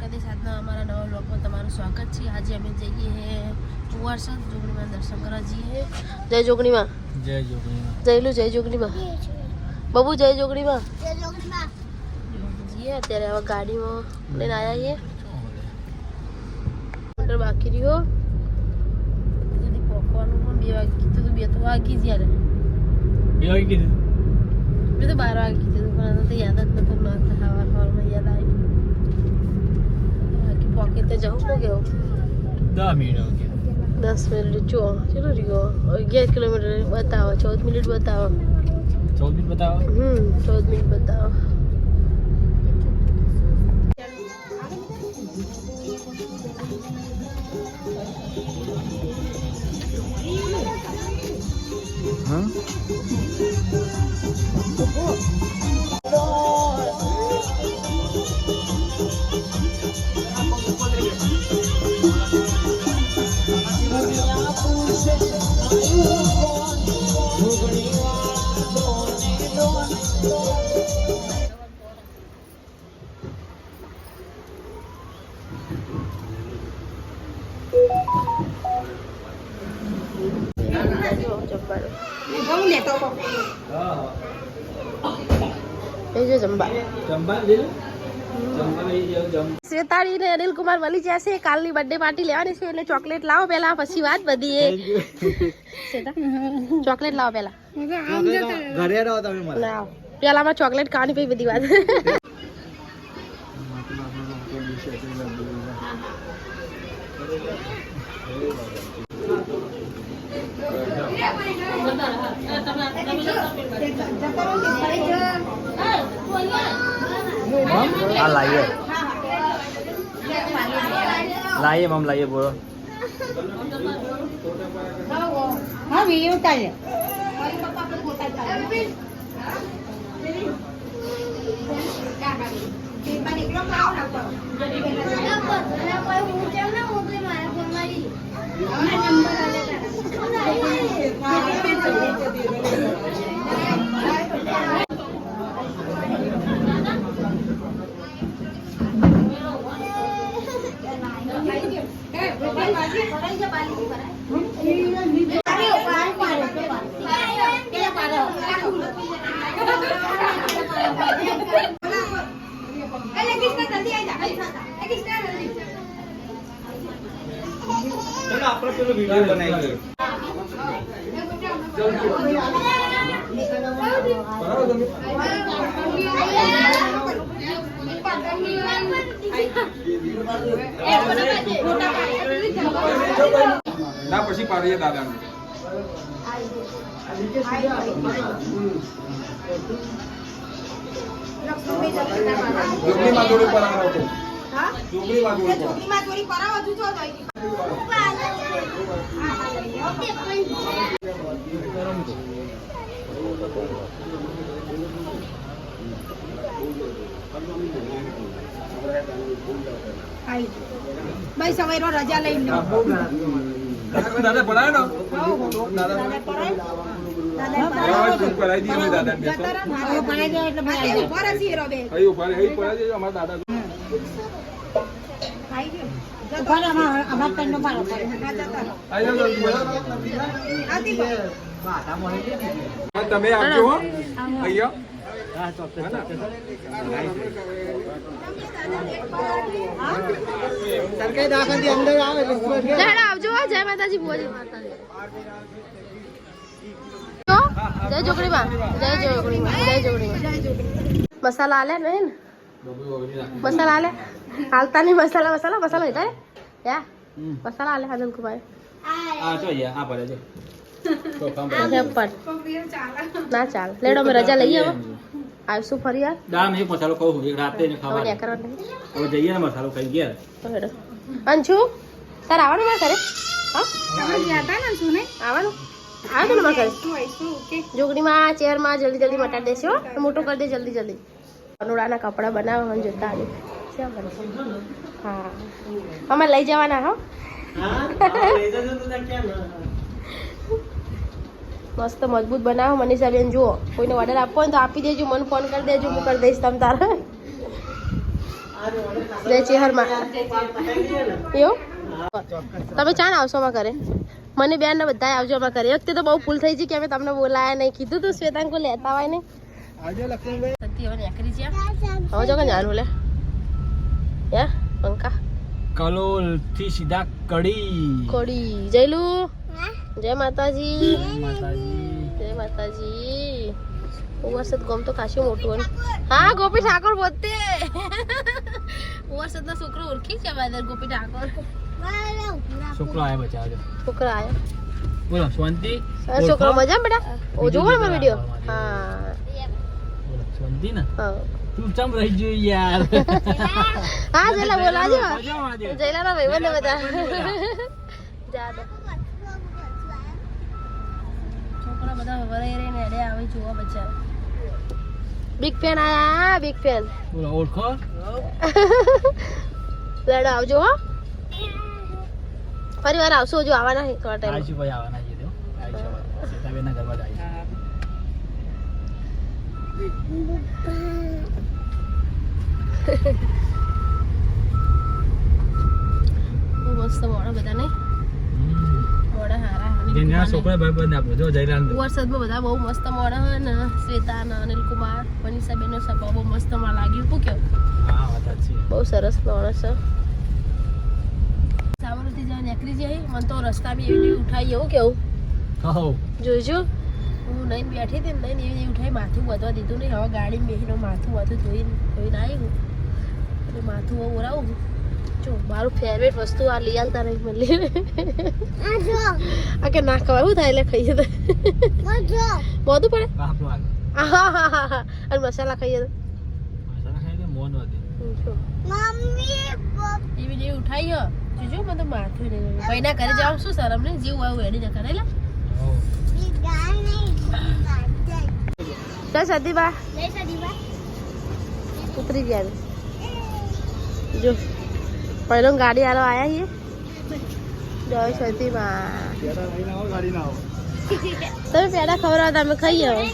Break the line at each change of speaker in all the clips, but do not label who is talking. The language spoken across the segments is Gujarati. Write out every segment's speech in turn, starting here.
દ્વારકાધીશ આજના અમારા નવા બ્લોગમાં તમારું સ્વાગત છે। આજે અમે જઈએ કુવારસદ જોગણીમાં દર્શન કરવા જઈએ। જય જોગણીમાં,
જય જોગણીમાં,
જયલું જય જોગણીમાં, બબુ જય જોગણીમાં જઈએ। અત્યારે હવે ગાડીમાં લઈને આવ્યા છીએ। બાકી રહ્યો જલ્દી પહોંચવાનું પણ 2 વાગે કીધું તો 2 તો વાગી જ યાર,
2 વાગે કીધું
મેં તો 12 વાગે કીધું પણ તો યાદ જ નતું, ના સવારમાં યાદ આવ્યું। પોકેટ તો જવું તો કેવું
10 મિનિટ હો ગયા,
10 મિનિટ જો ચલો રહ્યો 11 કિલોમીટર બતાવો, 14 મિનિટ બતાવો,
14 મિનિટ બતાવો,
14 મિનિટ બતાવો।
હા શ્વેતાડી ને અનિલ કુમાર મળી જશે। કાલની બર્થડે પાર્ટી લેવાની છે એટલે ચોકલેટ લાવો પેલા, પછી વાત બધી। ચોકલેટ લાવો પેલા, ઘરે રહો તમે મને
લાવો પેલા માં ચોકલેટ ખાવાની પછી બધી વાત।
આ લાઈએ લાઈએ મમ લાઈએ બોલો।
હા વિડિયો ઉતારે
આપણે પેલો વિડિયો બનાવી ના પછી પાડીએ દાદાને જોગણી માં થોડી પરાવો તો જોગણી માં થોડી પરાવો તું છો
ભાઈ સવારે રજા લઈને
દાદા પડાય ને દાદા પડાઈ દઈએ દાદા ને અમારા દાદા તમે આવજો હો અહીંયા
આવજો। જય માતાજી ભુવાજી, જય જોગણીમાં, જય જોગણીમાં, જય જોગણીમાં। મસાલા આલે ને મસાલા આલે હાલતા નહીં, મસાલા મસાલા મસાલા લીધા યા મસાલા આલે આનંદ કુમાર
આ જો આ પડે જો
ના ચાલ લેડો મેં રજા લઈએ હવે આવશું ફરી યાર।
દામ એક મસાલો કહું એક રાતે ને ખાવા હવે જઈએ ને મસાલો ખાઈ ગયા
તો અંશુ તાર આવવાનું મારે ઘરે? હા આવવાનું આવે ને મારે ઘરે જોગણીમાં ચેરમાં જલ્દી જલ્દી મટાડી દેશે હો, મોટું કરી દે જલ્દી જલ્દી। અનુડાના કપડા બનાવવા જોતા આવે હા અમે લઈ જવાના હો મસ્ત મજબૂત બનાવો મનીષાબેન। જુઓ કોઈને ઓર્ડર આપવો હોય તો આપી દેજો, મને ફોન કરી દેજો, હું કરી દઈશ તમ તારે। જય ચેહરમાં એવું તમે ચાણ આવશો અમારા ઘરે મને બેન ને બધા આવજો અમારા ઘરે. વખતે તો બહુ ફૂલ થઈ ગઈ કે અમે તમને બોલાયા નહીં, કીધું તું શ્વેતાંકો લેતા હોય ને. હવે નીકળી જ્યાં હવે જો કે જાનું લે યા પંખા
કલોલ થી સીધા કડી
કોડી જયલું જય માતાજી
માતાજી.
જય માતાજી. વરસાદ ગમ તો ખાસું મોટું હોય. હા ગોપી ઠાકોર પોતે વરસાદ ના છોકરો ઓળખી છે બાદર ગોપી ઠાકોર
છોકરો આયા બચાવજો.
છોકરા આયા
બોલો શાંતિ.
છોકરો મજા બેટા ઓ જોવો ને મારો વિડિયો. હા
બોલો શાંતિ ને.
હા
તું ચમ રહી ગયો યાર.
હા જયલા બોલાજો
મજામાં આજે.
જયલા ના ભાઈ બંને બધા જા દો છોકરા બધા વરાઈ રહીને એડે આવે જોવા બચારા. બિગ ફેન આયા બિગ ફેન.
બોલો ઓળખો.
લેડો આવજો હો ફરી વાર આવશો જો આવવાના છે થોડા ટાઈમ.
આઈશું ભાઈ આવવાના છે તો આઈશું સીતાબેનના ઘરમાં જ આવીશું. બહુ મસ્ત મોડા બધા નહીં મોડા હારા. જેના છોકરા ભાઈ બંધ આપો જો જયરાન
વરસાદમાં બધા બહુ મસ્ત મોડા હોય ને શ્વેતા ને અનિલકુમાર મનીષાબેનનો સભા બહુ મસ્ત માં લાગ્યું. શું કેવું
હા વાત સાચી.
બહુ સરસ માણસ છે. સાબરમતી જવા નીકળી જાય મને તો રસ્તા બી એવી ઉઠાઈ એવું કેવું
હો
જોઈજો હું નહીં બેઠી હતી ને નહીં એવી ઉઠાઈ માથું વધવા દીધું નહીં. હવે ગાડી બેસીને માથું વધુ ધોઈને આવી હું એટલે માથું હવે ઓરાવું જો મારું ફેવરેટ વસ્તુ આ લઈ આવતા નહીં મળી આ કે ના ખવાય શું થાય એટલે ખાઈએ તો બધું પડે.
આપણો આગળ
હા હા હા હા અને મસાલા ખાઈએ તો
મસાલા ખાઈ તો મોન વધે.
એવી જેવી ઉઠાઈ હો જોજો મને તો માથું નહીં ભાઈ ના ઘરે જાવ શું શરમ નહીં જેવું આવ્યું એડી જતા રહેલા.
હો
ચાલ સદીબા ઉતરી ગયા જો પહેલો ગાડી વાળો આયા છીએ. જય સદીબા
ગાડી ના આવો.
તમે પેડા ખવડાવો તમે ખાઈએ હવે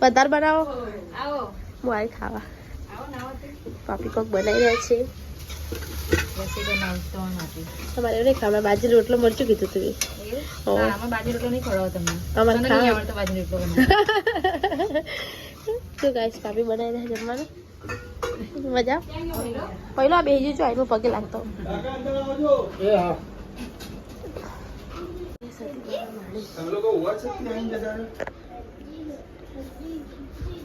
પધાર બનાવો
આવો
હું આવી ખાવા. પાપી કોક બનાવી રહ્યા છે
રસી બનાવતો નથી.
તમારે એવું નહીં ખાવા બાજરી રોટલો મરચું કીધું તું
આમાં બાજરી રોટલો નહીં ખવડાવો તમને.
અમારે
મને
ખાવા.
નહીં આવડતો બાજરી રોટલો બનાવવાનો.
શું ગાઈસ પાપી બનાવી રહ્યા જમવાનું મજા પહેલો આ બેસી જો આઈનો પગે લાગતો
એ હા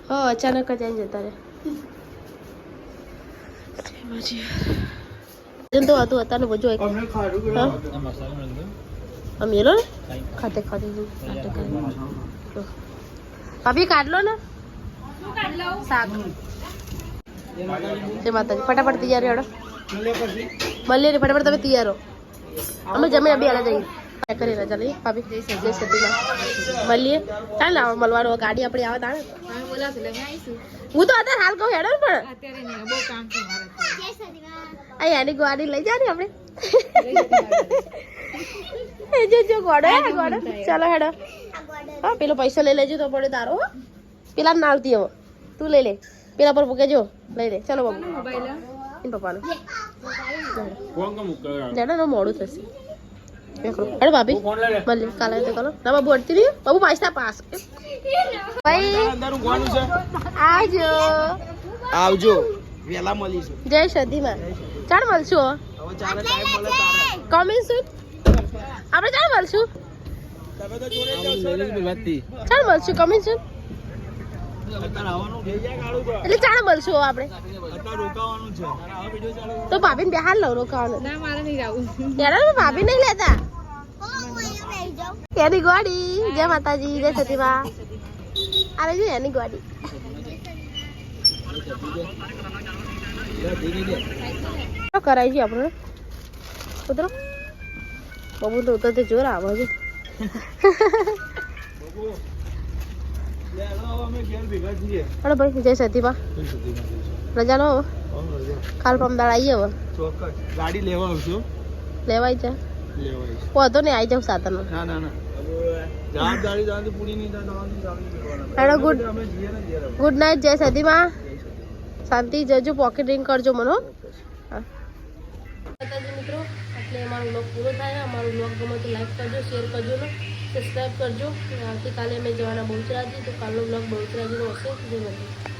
હા અચાનક જ આવીને જતા રહે તો હતું અત્યારનું બધું હા
મસાલો મળી ગયો.
આ મેલો ને ખાતે ખાતે ભાભી કાઢલો ને શાક જય માતાજી ફટાફટ તૈયાર હેડો મળીએ ને ફટાફટ તમે તૈયાર હો અમે જમીને બે આલા જઈએ કરી રજા લઈએ ભાભી જય સતીમાં મળીએ ચાલ ને મળવાનું ગાડી આપણી આવે તાણે
તમે બોલાવશો એટલે અમે આવીશું.
હું તો અત્યારે હાલ કહું હેડો ને પણ
અત્યારે નહીં, બહુ કામ છે મારે.
આ એની ગાડી લઈ જા ને આપણે એ જો ગોડો હે ગોડો ચાલો હેડો હા પેલો પૈસા લઈ લેજો તો પડે તારો હો પેલા ના આવતી હવે તું લઈ લે પેલા પર મૂકે જો લઈ લે ચાલો બાબુ
મોબાઈલ
એમ પપ્પાનો
કોણ કોણ મુક્કા
જાડો ને મોડું થશે હેડો ભાભી
ફોન લે
મળીએ કાલે તો કરો ના બાબુ અડતી રહ્યું બાબુ પાછા પાસ ભાઈ
અંદર ઊંઘવાનું છે.
આવજો
આવજો વેલા મળીશું.
જય સદીમાં ચાલ મળશું
હવે ચાલે ટાઈમ મળે તારે.
કમિંગ સૂન આપણે ચાલ મળશું
તમે તો જોડે જ જશો ને.
ચાલ મળશું કમિંગ સૂન
અત્યારે આવવાનું થઈ જાય કાઢું તો.
એટલે ચાલ મળશું હવે આપણે
અત્યારે રોકાવાનું છે. તારે આવો વિડીયો ચાલુ.
તો ભાભીને બેહાર લઉં રોકાવાનું
ના મારે નહીં આવું.
યાર ભાભી નહીં લેતા એની ગાડી જય માતાજી જય સતીમાં આવે જો એની ગાડી શું કરાય છે આપણે ઉતરો બબુ તો ઉતરતે જોર આવે છે
લે, હાલો, હવે અમે ઘેર ભેગા છીએ.
અરે ભાઈ જય સતીમાં રજા લો હવે કાલ પમદાળ આવીએ હવે
ચોક્કસ ગાડી લેવા આવશું.
લેવાય છે
લેવાય છે.
વાંધો નહીં આવી જાઉં સાતનો
ના ના ના હવે જવાબદારી જવાની પૂરી નહીં થાય તમારી જવાની કરવાના.
હેડો ગુડ
અમે જઈએ ને જઈએ રમવા.
ગુડ નાઇટ જય સદીમાં શાંતિ જજો પોકેટ ડ્રિંક કરજો મને હો. હા માતાજી મિત્રો એટલે અમારો વ્લોગ પૂરો થાય. અમારો વ્લોગ ગમે તો લાઈક કરજો, શેર કરજો ને સબસ્ક્રાઈબ કરજો. આવતીકાલે અમે જવાના બહુચરાજી, તો કાલનો વ્લોગ બહુચરાજીનો હશે. જય માતાજી.